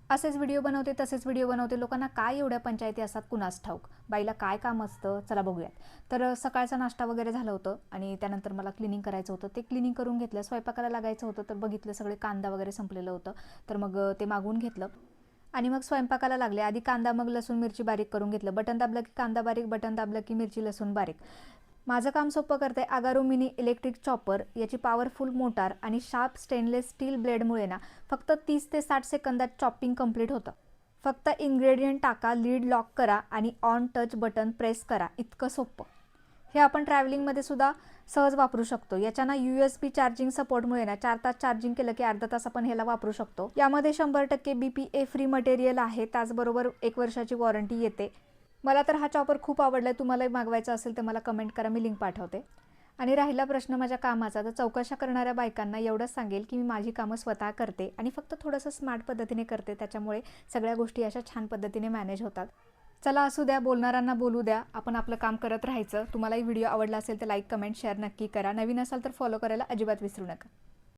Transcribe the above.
असेच व्हिडिओ बनवते तसेच व्हिडिओ बनवते, लोकांना काय एवढ्या पंचायती असतात कुणास ठाऊक, बाईला काय काम असतं. चला बघूयात. तर सकाळचा नाश्ता वगैरे झालं होतं आणि त्यानंतर मला क्लिनिंग करायचं होतं, ते क्लिनिंग करून घेतलं. स्वयंपाकाला लागायचं होतं तर बघितलं सगळे कांदा वगैरे संपलेलं होतं, तर मग ते मागवून घेतलं आणि मग स्वयंपाकाला लागले. आधी कांदा मग लसूण मिरची बारीक करून घेतलं. बटन दाबलं की कांदा बारीक, बटन दाबलं की मिरची लसूण बारीक. माझं काम सोपं करते अगारो मिनी इलेक्ट्रिक चॉपर. याची पॉवरफुल मोटार आणि शार्प स्टेनलेस स्टील ब्लेडमुळे ना फक्त 30 ते 60 सेकंदात चॉपिंग कंप्लीट होतं. फक्त इन्ग्रेडियंट टाका, लीड लॉक करा आणि ऑन टच बटन प्रेस करा, इतकं सोपं. हे आपण ट्रॅव्हलिंगमध्ये सुद्धा सहज वापरू शकतो. याच्या ना USB चार्जिंग सपोर्टमुळे ना 4 तास चार्जिंग केलं की अर्धा तास आपण ह्याला वापरू शकतो. यामध्ये 100% BPA फ्री मटेरियल आहे, त्याचबरोबर 1 वर्षाची वॉरंटी येते. मला तर हा चॉपर खूप आवडला आहे. तुम्हालाही मागवायचा असेल तर मला कमेंट करा, मी लिंक पाठवते. आणि राहिला प्रश्न माझ्या कामाचा, तर चौकशा करणाऱ्या बायकांना एवढंच सांगेल की मी माझी कामं स्वतः करते आणि फक्त थोडंसं स्मार्ट पद्धतीने करते, त्याच्यामुळे सगळ्या गोष्टी अशा छान पद्धतीने मॅनेज होतात. चला असू द्या, बोलणाऱ्यांना बोलू द्या, आपण आपलं काम करत राहायचं. तुम्हालाही व्हिडिओ आवडला असेल तर लाईक, कमेंट, शेअर नक्की करा. नवीन असाल तर फॉलो करायला अजिबात विसरू नका.